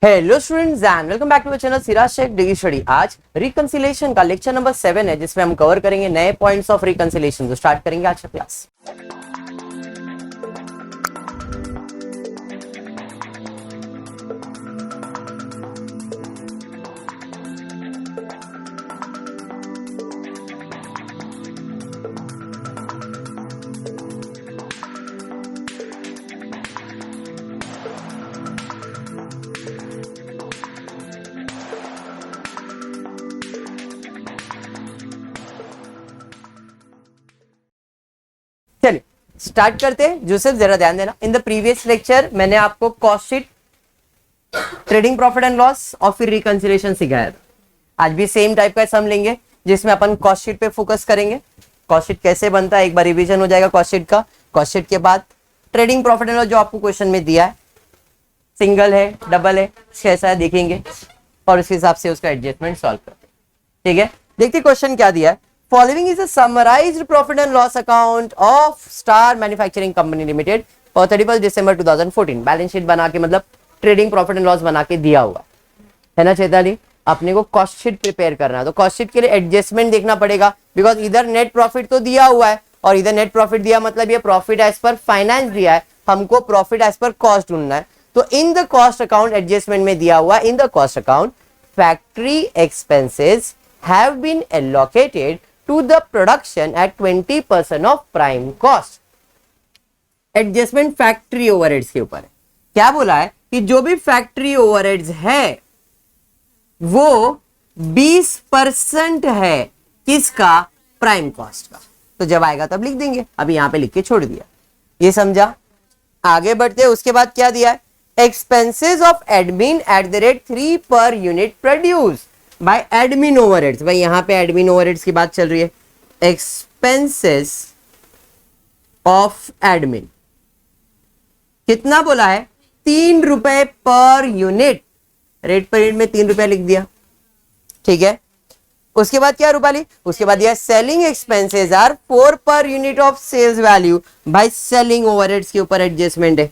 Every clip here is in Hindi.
Hello students and welcome back to our channel Siraj Shaikh degree study. आज रिकंसिलिएशन का लेक्चर नंबर 7 है जिसमें हम कवर करेंगे नए पॉइंट्स ऑफ रिकंसिलिएशन। तो स्टार्ट करेंगे आज का क्लास। चलिए स्टार्ट करते हैं। जोसेफ जरा ध्यान देना, इन द प्रीवियस लेक्चर मैंने आपको cost sheet, trading profit and loss और फिर रिकंसिलिएशन सिखाया था। आज भी सेम टाइप का सम लेंगे जिसमें अपन कॉस्ट शीट पे फोकस करेंगे। कॉस्ट शीट कैसे बनता है एक बार रिवीजन हो जाएगा कॉस्ट शीट का। कॉस्ट शीट के बाद ट्रेडिंग प्रॉफिट एंड लॉस जो आपको क्वेश्चन में दिया है, सिंगल है डबल है कैसा है देखेंगे और उस हिसाब से उसका एडजस्टमेंट सॉल्व करते हैं। ठीक है, देखते क्वेश्चन क्या दिया है। Following is a summarized profit and loss account of Star Manufacturing Company Limited for 31st December 2014। Balance sheet बना के मतलब ट्रेडिंग प्रॉफिट एंड लॉस बना के दिया हुआ है ना चैताली। अपने को कॉस्ट शीट प्रिपेयर करना है तो कॉस्ट शीट के लिए एडजस्टमेंट देखना पड़ेगा, बिकॉज इधर नेट प्रॉफिट तो दिया हुआ है और इधर नेट प्रॉफिट दिया मतलब ये प्रॉफिट एज पर फाइनेंस दिया है, हमको प्रॉफिट एज पर कॉस्ट ढूंढना है। तो in the cost account adjustment में दिया हुआ in the cost account factory expenses have been allocated to the production at 20% of prime cost। Adjustment factory overheads के ऊपर है। क्या बोला है कि जो भी फैक्ट्री ओवरहेड्स है वो 20% है किसका, प्राइम कॉस्ट का। तो जब आएगा तब लिख देंगे, अभी यहां पे लिख के छोड़ दिया, ये समझा। आगे बढ़ते हैं, उसके बाद क्या दिया है, expenses of admin at the rate 3 per unit produce by admin overheads. भाई यहां पे एडमिन ओवरहेड्स की बात चल रही है। एक्सपेंसेस ऑफ एडमिन कितना बोला है, 3 रुपए per unit. Rate per unit में 3 रुपए लिख दिया, ठीक है। उसके बाद क्या रूपाली, उसके बाद दिया सेलिंग एक्सपेंसेस आर 4 पर यूनिट ऑफ सेल्स वैल्यू। भाई सेलिंग ओवरहेड्स के ऊपर एडजस्टमेंट है।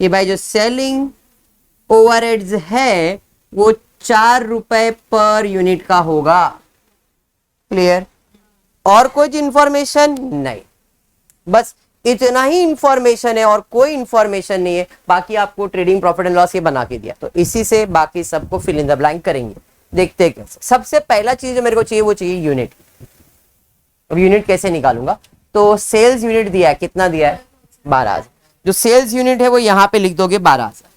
ये भाई जो सेलिंग ओवरहेड्स है वो 4 रुपए पर यूनिट का होगा। क्लियर, और कुछ इंफॉर्मेशन नहीं, बस इतना ही इंफॉर्मेशन है और कोई इंफॉर्मेशन नहीं है। बाकी आपको ट्रेडिंग प्रॉफिट एंड लॉस ये बना के दिया, तो इसी से बाकी सबको फिल इन द ब्लैंक करेंगे। देखते हैं कैसे। सबसे पहला चीज जो मेरे को चाहिए वो चाहिए यूनिट। अब यूनिट कैसे निकालूंगा, तो सेल्स यूनिट दिया है, कितना दिया है, 12,000। जो सेल्स यूनिट है वो यहां पे लिख दोगे 12,000,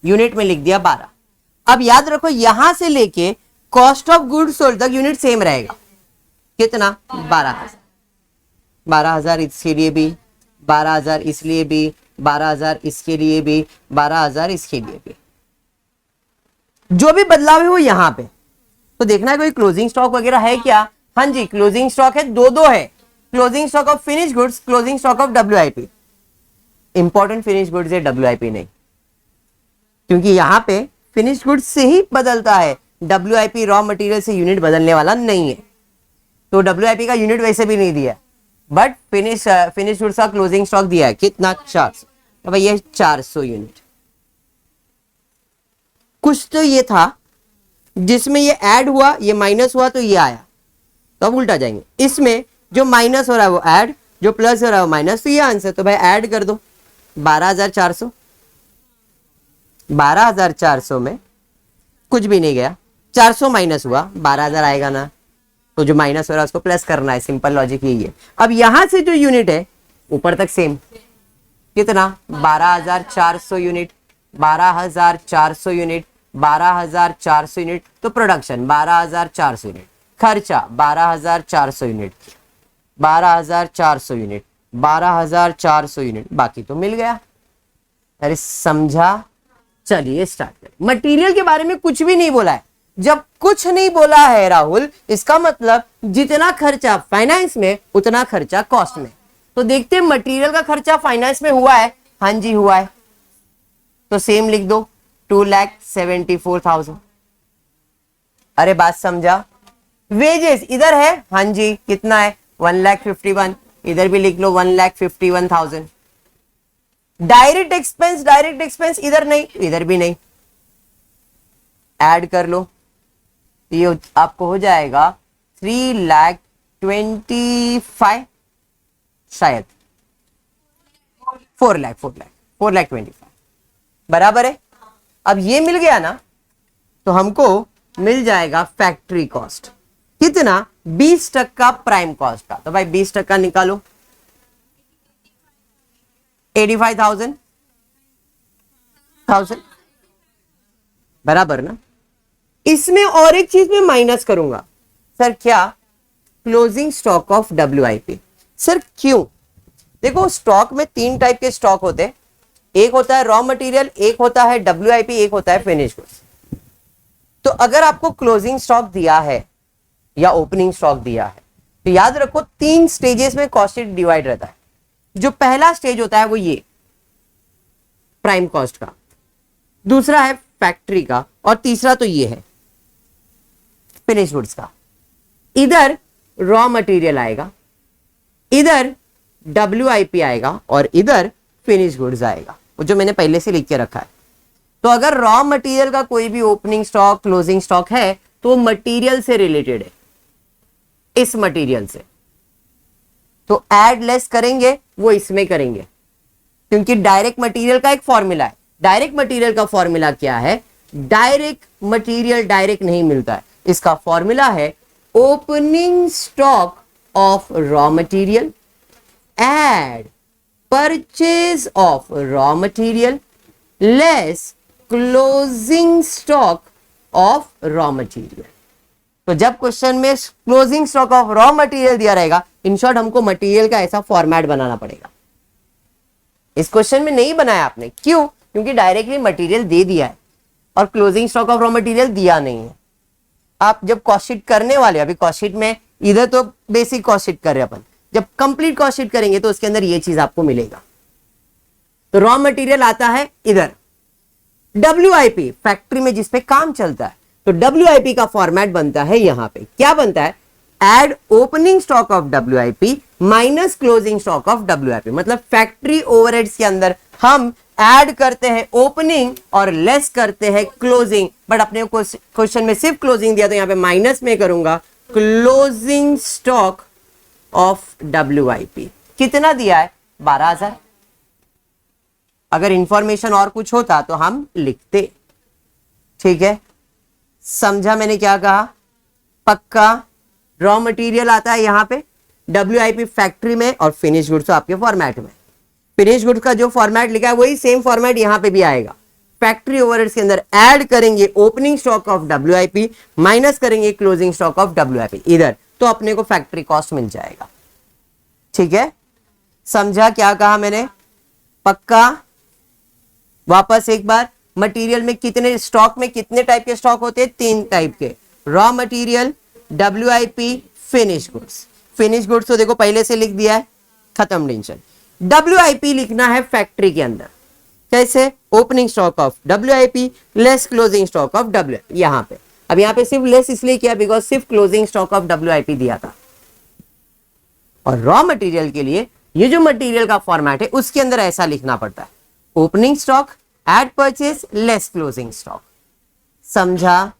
यूनिट में लिख दिया 12। अब याद रखो यहां से लेके कॉस्ट ऑफ गुड्स सोल्ड तक यूनिट सेम रहेगा, कितना, 12,000। 12,000 इसके लिए भी, 12,000 इसलिए भी, 12,000 इसके लिए भी, 12,000 इसके लिए भी। जो भी बदलाव है वो यहां पे। तो देखना है कोई क्लोजिंग स्टॉक वगैरह है क्या। हाँ जी, क्लोजिंग स्टॉक है, दो है। Closing stock of finish goods, closing stock of WIP। Important finish goods है, WIP नहीं, क्योंकि यहां पे फिनिश गुड्स से ही बदलता है, WIP रॉ मटेरियल से यूनिट बदलने वाला नहीं है। तो WIP का यूनिट वैसे भी नहीं दिया, बट फिनिश गुड्स का क्लोजिंग स्टॉक दिया है, कितना, 400। तो भाई ये 400 यूनिट। कुछ तो ये था जिसमें ये ऐड हुआ, ये माइनस हुआ तो ये आया, तो अब उल्टा जाएंगे। इसमें जो माइनस हो रहा है वो ऐड, जो प्लस हो रहा है वो माइनस, तो ये आंसर। तो भाई ऐड कर दो 12,400। 12,400 में कुछ भी नहीं गया, 400 माइनस हुआ, 12,000 आएगा ना, तो जो माइनस हो रहा है उसको प्लस करना है। सिंपल लॉजिक यही है। अब यहां से जो यूनिट है ऊपर तक सेम, कितना, 12,400 यूनिट, 12,400 यूनिट, 12,400 यूनिट। तो प्रोडक्शन 12,400 यूनिट, खर्चा 12,400 यूनिट, 12,400 यूनिट, 12,400 यूनिट, बाकी तो मिल गया। अरे समझा। चलिए स्टार्ट करें। मटेरियल के बारे में कुछ भी नहीं बोला है। जब कुछ नहीं बोला है राहुल, इसका मतलब जितना खर्चा फाइनेंस में उतना खर्चा कॉस्ट में। तो देखते हैं मटेरियल का खर्चा फाइनेंस में हुआ है, हाँ जी हुआ है, तो सेम लिख दो 2,74,000। अरे बात समझा। वेजेस इधर है, हाँ जी कितना है, 1,51,000, इधर भी लिख लो 1,51,000। डायरेक्ट एक्सपेंस इधर नहीं, इधर भी नहीं, ऐड कर लो, ये आपको हो जाएगा 3,25,000 शायद 4,25,000 बराबर है। अब ये मिल गया ना, तो हमको मिल जाएगा फैक्ट्री कॉस्ट कितना, 20% प्राइम कॉस्ट का। तो भाई 20% निकालो, 85,000 बराबर ना। इसमें और एक चीज मैं माइनस करूंगा सर, क्या, closing stock of WIP। Sir क्यों, देखो स्टॉक में 3 टाइप के स्टॉक होते हैं, एक होता है रॉ मटेरियल, एक होता है WIP, एक होता है फिनिश गुड्स। तो अगर आपको क्लोजिंग स्टॉक दिया है या ओपनिंग स्टॉक दिया है, तो याद रखो 3 स्टेजेस में कॉस्ट शीट डिवाइड रहता है। जो पहला स्टेज होता है वो ये प्राइम कॉस्ट का, दूसरा है फैक्ट्री का, और तीसरा तो ये है फिनिश गुड्स का। इधर रॉ मटेरियल आएगा, इधर WIP आएगा, और इधर फिनिश गुड्स आएगा, वो जो मैंने पहले से लिख के रखा है। तो अगर रॉ मटेरियल का कोई भी ओपनिंग स्टॉक क्लोजिंग स्टॉक है तो मटेरियल से रिलेटेड है, इस मटेरियल से, तो ऐड लेस करेंगे वो इसमें करेंगे, क्योंकि डायरेक्ट मटेरियल का एक फॉर्मूला है। डायरेक्ट मटेरियल का फॉर्मूला क्या है, डायरेक्ट मटेरियल डायरेक्ट नहीं मिलता है, इसका फॉर्मूला है opening stock of raw material add purchase of raw material less closing stock of raw material. तो जब क्वेश्चन में closing stock of raw material दिया रहेगा, इन शॉर्ट हमको मटेरियल का ऐसा फॉर्मेट बनाना पड़ेगा। इस क्वेश्चन में नहीं बनाया आपने, क्यों, क्योंकि डायरेक्टली मटेरियल दे दिया है और closing stock of raw material दिया नहीं है। आप जब कॉस्ट शीट करने वाले, अभी कॉस्ट शीट में इधर तो बेसिक कॉस्ट शीट कर रहे अपन, जब कंप्लीट कॉस्ट शीट करेंगे तो उसके अंदर ये चीज आपको मिलेगा। तो रॉ मटेरियल आता है इधर, WIP फैक्ट्री में जिसपे काम चलता है, तो WIP का फॉर्मेट बनता है यहां पे, क्या बनता है, add opening stock of WIP minus closing stock of WIP। मतलब फैक्ट्री ओवरहेड्स के अंदर हम ऐड करते हैं ओपनिंग और लेस करते हैं क्लोजिंग, बट अपने क्वेश्चन में सिर्फ क्लोजिंग दिया तो यहां पे माइनस में करूंगा क्लोजिंग स्टॉक ऑफ WIP। कितना दिया है, 12,000। अगर इंफॉर्मेशन और कुछ होता तो हम लिखते, ठीक है, समझा मैंने क्या कहा, पक्का। रॉ मटेरियल आता है यहां पे WIP फैक्ट्री में, और फिनिश गुड्स आपके फॉर्मेट में। फिनिश गुड्स का जो फॉर्मेट लिखा है वही सेम फॉर्मेट यहां पे भी आएगा। फैक्ट्री ओवरहेड्स के अंदर ऐड करेंगे opening stock of WIP minus करेंगे क्लोजिंग स्टॉक ऑफ WIP इधर, तो अपने को फैक्ट्री कॉस्ट मिल जाएगा। ठीक है, समझा क्या कहा मैंने, पक्का। वापस एक बार, मटेरियल में कितने स्टॉक में कितने टाइप के स्टॉक होते हैं, 3 टाइप के, raw material, WIP, finish goods. Finish goods तो देखो पहले से लिख दिया है, खत्म टेंशन। WIP लिखना है फैक्ट्री के अंदर, कैसे, opening stock of WIP less closing stock of WIP। यहां पे अब यहां पे सिर्फ लेस इसलिए किया बिकॉज सिर्फ क्लोजिंग स्टॉक ऑफ WIP दिया था। और रॉ मटेरियल के लिए ये जो मटेरियल का फॉर्मेट है उसके अंदर ऐसा लिखना पड़ता है, opening stock add purchase less closing stock. समझा,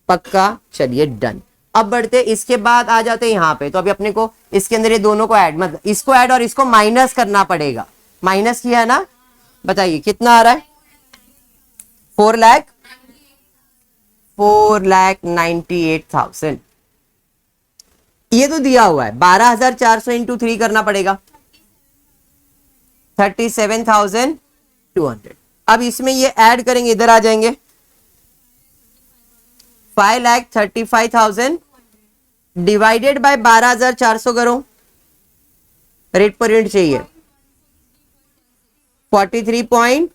पक्का, चलिए डन। अब बढ़ते, इसके बाद आ जाते हैं यहां पे। तो अभी अपने को इसके अंदर ये दोनों को ऐड, मतलब इसको ऐड और इसको माइनस करना पड़ेगा। माइनस किया है ना, बताइए कितना आ रहा है, 4,98,000। ये तो दिया हुआ है, 12,400 इंटू 3 करना पड़ेगा, 37,200। अब इसमें ये ऐड करेंगे, इधर आ जाएंगे, 5,35,000 डिवाइडेड बाय 12,400 करो, रेट पर यूनिट चाहिए 43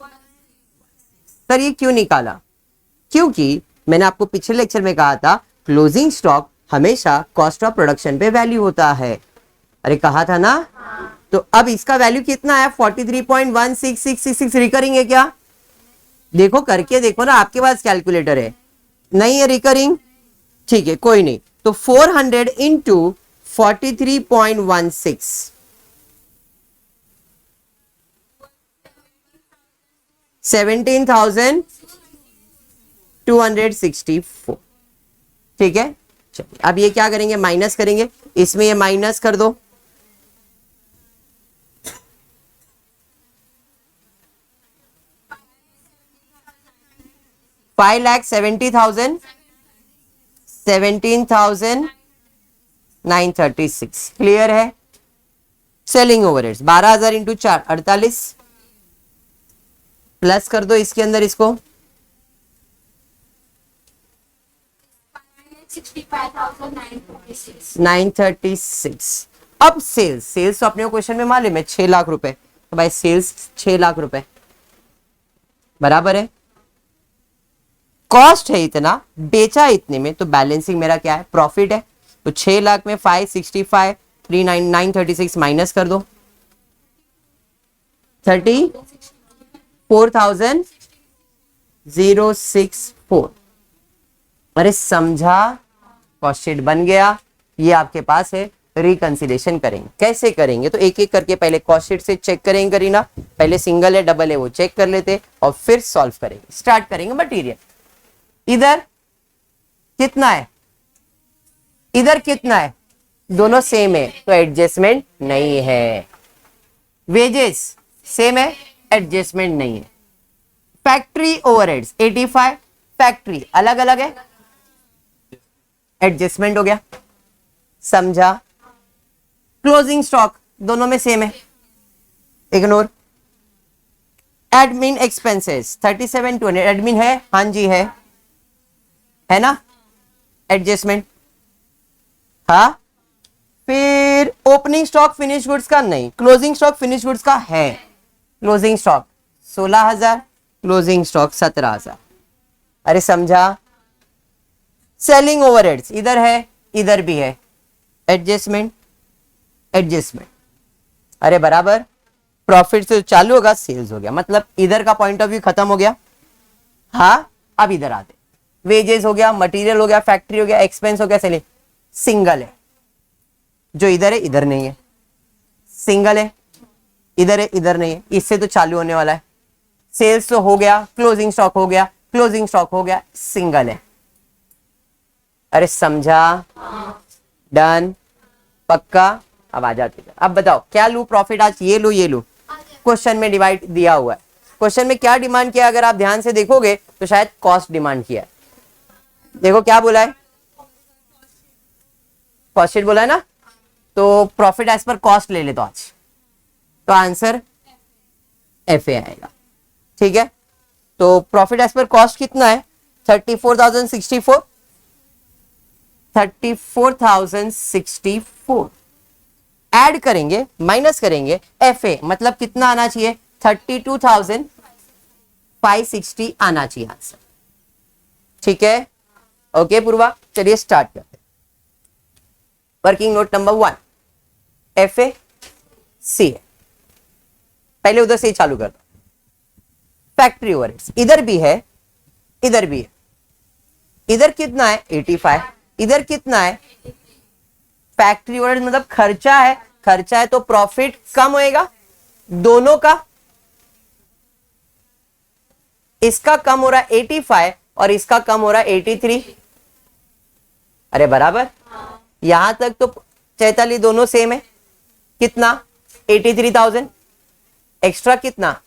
सर ये क्यों निकाला, क्योंकि मैंने आपको पिछले लेक्चर में कहा था क्लोजिंग स्टॉक हमेशा कॉस्ट ऑफ प्रोडक्शन पे वैल्यू होता है। अरे कहा था ना, तो अब इसका वैल्यू कितना है, 43.16666 रिकरिंग है क्या, देखो करके देखो ना, आपके पास कैलकुलेटर है, नहीं है रिकरिंग, ठीक है कोई नहीं। तो 400 इंटू 43.16 17,000 264। ठीक है, चलिए अब ये क्या करेंगे, माइनस करेंगे, इसमें ये माइनस कर दो, $5,70,000 17,936। क्लियर है। सेलिंग ओवरहेड्स 12,000 इंटू 4 48, प्लस कर दो इसके अंदर इसको 936। अब सेल्स तो अपने को क्वेश्चन में मालूम है 6 लाख रुपए, तो भाई सेल्स 6 लाख रुपए बराबर है, कॉस्ट है इतना, बेचा इतने में, तो बैलेंसिंग मेरा क्या है, प्रॉफिट है। तो 6 लाख में 565 936 माइनस कर दो 34,064। अरे समझा, कॉस्ट शीट बन गया, ये आपके पास है। रिकंसिलेशन करेंगे, कैसे करेंगे, तो एक एक करके पहले कॉस्ट शीट से चेक करेंगे करीना, पहले सिंगल है डबल है वो चेक कर लेते और फिर सॉल्व करेंगे। स्टार्ट करेंगे मटेरियल, इधर कितना है, इधर कितना है, दोनों सेम है तो एडजस्टमेंट नहीं है। वेजेस सेम है, एडजस्टमेंट नहीं है। फैक्ट्री ओवरहेड्स 85, फैक्ट्री अलग अलग है, एडजस्टमेंट हो गया। समझा। क्लोजिंग स्टॉक दोनों में सेम है, इग्नोर। एडमिन एक्सपेंसेस 37,200, एडमिन है, हाँ जी है ना, एडजस्टमेंट। हाँ, फिर ओपनिंग स्टॉक फिनिश गुड्स का नहीं, क्लोजिंग स्टॉक फिनिश गुड्स का है। Closing stock 16,000, closing stock 17,000। अरे समझा। सेलिंग ओवरहेड्स इधर है इधर भी है, एडजस्टमेंट एडजस्टमेंट। अरे बराबर, प्रॉफिट से चालू होगा सेल्स हो गया, मतलब इधर का पॉइंट ऑफ व्यू खत्म हो गया। हाँ, अब इधर आते, वेजेस हो गया, मटेरियल हो गया, फैक्ट्री हो गया, एक्सपेंस हो गया, सेलिंग। सिंगल है, जो इधर है इधर नहीं है, सिंगल है, इधर है इधर नहीं है, इससे तो चालू होने वाला है। सेल्स तो हो गया, क्लोजिंग स्टॉक हो गया, क्लोजिंग स्टॉक हो गया, सिंगल है। अरे समझा, डन, पक्का। अब आ जाते, अब बताओ क्या लू प्रॉफिट आज, ये लू क्वेश्चन में डिवाइड दिया हुआ है। क्वेश्चन में क्या डिमांड किया, अगर आप ध्यान से देखोगे तो शायद कॉस्ट डिमांड किया है। देखो क्या बोला है, कॉस्ट शीट बोला है ना, तो प्रॉफिट एज पर कॉस्ट ले ले तो आज, तो आंसर एफ ए आएगा। ठीक है, तो प्रॉफिट एज पर कॉस्ट कितना है, 34,064, 34,064 ऐड करेंगे, माइनस करेंगे, एफ ए मतलब कितना आना चाहिए, 32,560 आना चाहिए आंसर। ठीक है, ओके पूर्वा, चलिए स्टार्ट करते हैं। Working note number 1, F A C है, पहले उधर से ही चालू कर दो। फैक्ट्री ओवरहेड्स इधर भी है इधर भी है, इधर कितना है 85, इधर कितना है, फैक्ट्री ओवरहेड मतलब खर्चा है, खर्चा है तो प्रॉफिट कम होएगा दोनों का, इसका कम हो रहा है 85 और इसका कम हो रहा है 83। अरे बराबर, यहां तक तो चैताली दोनों सेम है, कितना 83,000, एक्स्ट्रा कितना,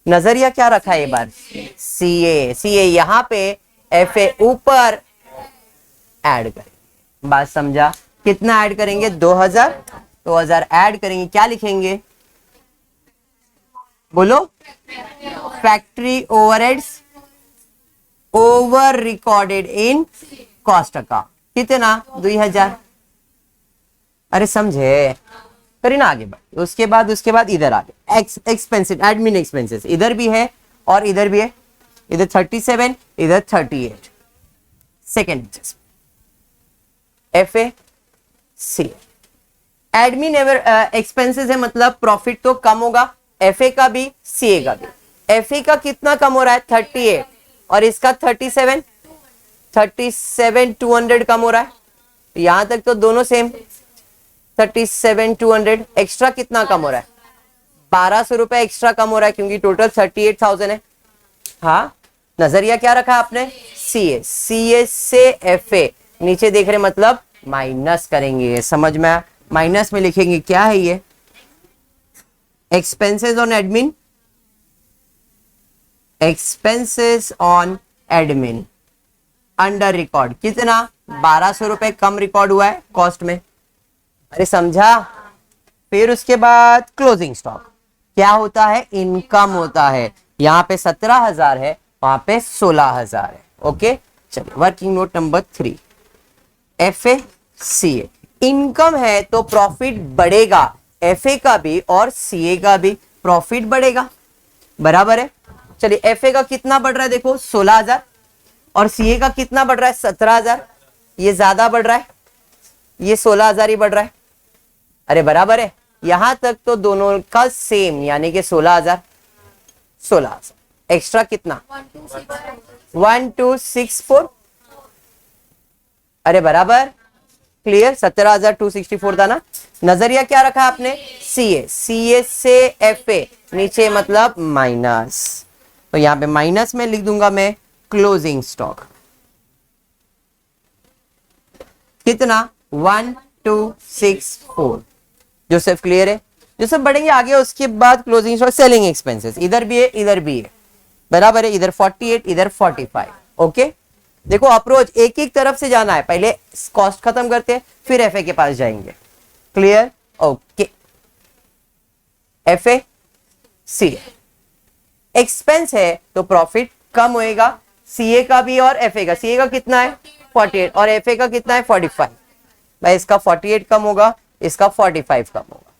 नजरिया क्या रखा है ये बार, सी ए यहां पे, एफ ए ऊपर ऐड करेंगे। बात समझा, कितना ऐड करेंगे 2,000 ऐड करेंगे, क्या लिखेंगे बोलो, factory overheads over recorded in cost account, कितना 2,000। अरे समझे, करी ना आगे बढ़, उसके बाद इधर आगे एक्सपेंसिव एडमिन एक्सपेंसेस इधर भी है और इधर भी है, इधर 37 इधर 38। Second F A C, admin expenses है मतलब प्रॉफिट तो कम होगा, एफ ए का भी सी ए का भी। एफ ए का कितना कम हो रहा है 38 और इसका 37,200 कम हो रहा है, यहां तक तो दोनों सेम, 37,200। एक्स्ट्रा कितना कम हो रहा है, 1,200 रुपए एक्स्ट्रा कम हो रहा है क्योंकि टोटल 38,000 है। हाँ, नजरिया क्या रखा आपने, सीए, सीए से एफए, नीचे देख रहे मतलब माइनस करेंगे, समझ में, माइनस में लिखेंगे, क्या है ये, expenses on admin, expenses on admin under record, कितना, 1200 रुपए कम रिकॉर्ड हुआ है कॉस्ट में, अरे समझा। फिर उसके बाद क्लोजिंग स्टॉक क्या होता है, इनकम होता है, यहां पे 17,000 है, वहां पे 16,000 है। ओके, चलिए working note number 3, F A C A, income है तो प्रॉफिट बढ़ेगा, एफ ए का भी और सी ए का भी प्रॉफिट बढ़ेगा, बराबर है। चलिए एफ ए का कितना बढ़ रहा है, देखो 16,000, और सी ए का कितना बढ़ रहा है, 17,000, ये ज्यादा बढ़ रहा है, ये 16,000 ही बढ़ रहा है, अरे बराबर है, यहां तक तो दोनों का सेम, यानी कि 16,000, 16,000 एक्स्ट्रा कितना, 1264, अरे बराबर, क्लियर, 17,264 था ना। नजरिया क्या रखा आपने, सीए, सीए से एफए, नीचे मतलब माइनस, तो यहां पे माइनस में लिख दूंगा मैं क्लोजिंग स्टॉक, कितना, 1264, जो सिर्फ क्लियर है, जो सब बढ़ेंगे आगे उसके बाद क्लोजिंग स्टॉक, सेलिंग एक्सपेंसेस, इधर भी है इधर भी है, बराबर है, इधर 48 इधर 45। ओके, देखो अप्रोच एक एक तरफ से जाना है, पहले कॉस्ट खत्म करते हैं फिर एफए के पास जाएंगे, क्लियर, ओके। एफए सी, एक्सपेंस है तो प्रॉफिट कम होएगा, सीए का भी और एफए का, सीए का कितना है 48 और एफए का कितना है 45, भाई इसका 48 कम होगा, इसका 45 कम होगा,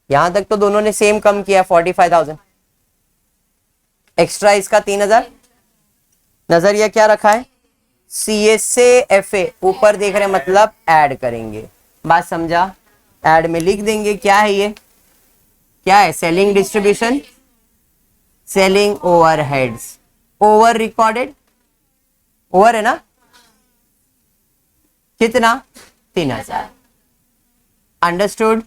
यहां तक तो दोनों ने सेम कम किया, 45,000 एक्स्ट्रा, इसका 3,000। नजरिया क्या रखा है, सीए से एफए, ऊपर देख रहे हैं मतलब ऐड करेंगे, बात समझा, ऐड में लिख देंगे, क्या है ये, क्या है, selling distribution, selling overheads, over recorded, over है ना, कितना, 3,000, अंडरस्टूड,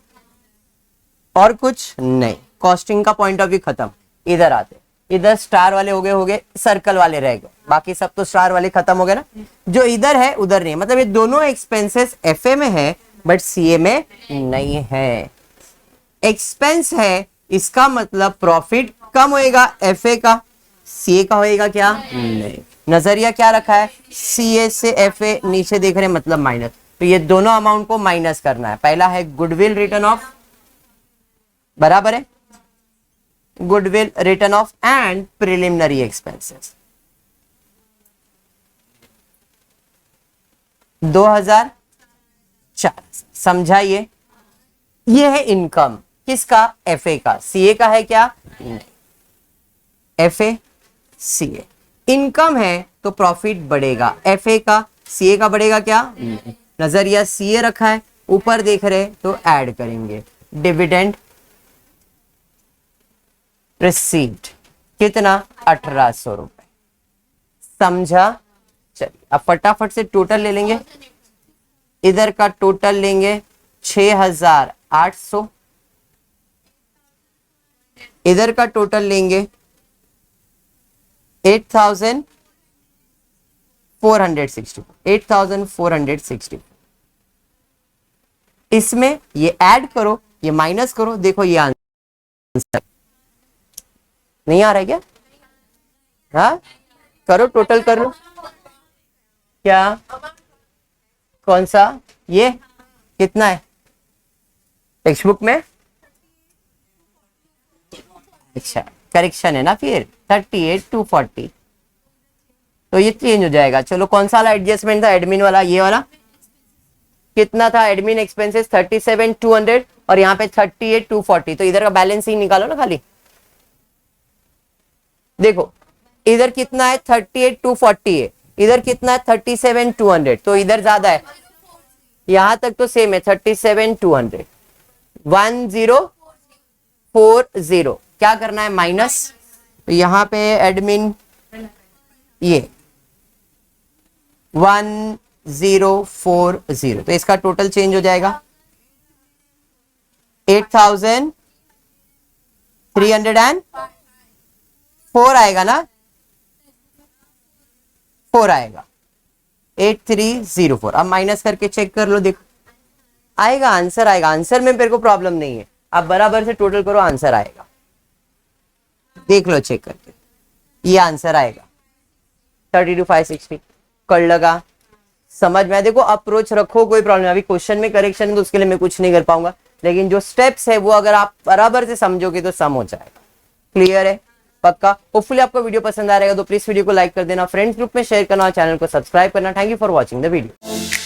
और कुछ नहीं, कॉस्टिंग का पॉइंट ऑफ व्यू खत्म। इधर आते, इधर स्टार वाले हो गए, सर्कल वाले रह गए, बाकी सब तो स्टार वाले खत्म हो गए ना, जो इधर है उधर नहीं, मतलब ये दोनों एक्सपेंसेस एफए में है बट सीए में नहीं है। एक्सपेंस है इसका मतलब प्रॉफिट कम होएगा, एफए का, सीए का होएगा क्या, नहीं। नजरिया क्या रखा है, सीए से एफए, नीचे देख रहे हैं मतलब माइनस, तो ये दोनों अमाउंट को माइनस करना है, पहला है गुडविल रिटर्न ऑफ, बराबर है, goodwill return of and preliminary expenses, 2004, समझाइए, ये है इनकम, किसका, एफए का, सीए का है क्या, नहीं, एफए सीए, इनकम है तो प्रॉफिट बढ़ेगा, एफए का, सीए का बढ़ेगा क्या, नहीं। नजरिया सीए रखा है, ऊपर देख रहे तो ऐड करेंगे, डिविडेंड रिसीव्ड, कितना, 1,800 रुपए, समझा। चलिए अब फटाफट से टोटल ले लेंगे, इधर का टोटल लेंगे 6,800, इधर का टोटल लेंगे 8,460, 8,460, इसमें ये ऐड करो ये माइनस करो, देखो ये आंसर नहीं आ रहा है क्या, हाँ करो, टोटल कर लो, क्या, कौन सा, ये कितना है टेक्स्ट बुक में, अच्छा करेक्शन है ना, फिर 38,240, तो ये चेंज हो जाएगा। चलो कौन सा वाला एडजस्टमेंट था, एडमिन वाला, ये वाला कितना था, एडमिन एक्सपेंसेस 37,200 और यहाँ पे 38,240, तो इधर का बैलेंस ही निकालो ना खाली, देखो इधर कितना है 38,240 है, इधर कितना है 37,200, तो इधर ज्यादा है, यहां तक तो सेम है 37,200, 1040, क्या करना है माइनस, तो यहां पे एडमिन ये 1040, तो इसका टोटल चेंज हो जाएगा 8,304 आएगा ना, 4 आएगा, 8304। अब माइनस करके चेक कर लो, देखो आएगा, आंसर आएगा। आंसर में मेरे को प्रॉब्लम नहीं है, आप बराबर से टोटल करो, आंसर आएगा। देख लो चेक करके, ये आंसर आएगा 32,560। कर लगा समझ में? देखो अप्रोच रखो, कोई प्रॉब्लम। अभी क्वेश्चन में करेक्शन तो उसके लिए मैं कुछ नहीं कर पाऊंगा, लेकिन जो स्टेप्स है वो अगर आप बराबर से समझोगे तो सम हो जाएगा। क्लियर है? पक्का। होपफुली आपको वीडियो पसंद आ रहेगा तो प्लीज वीडियो को लाइक कर देना, फ्रेंड्स ग्रुप में शेयर करना और चैनल को सब्सक्राइब करना। Thank you for watching the video.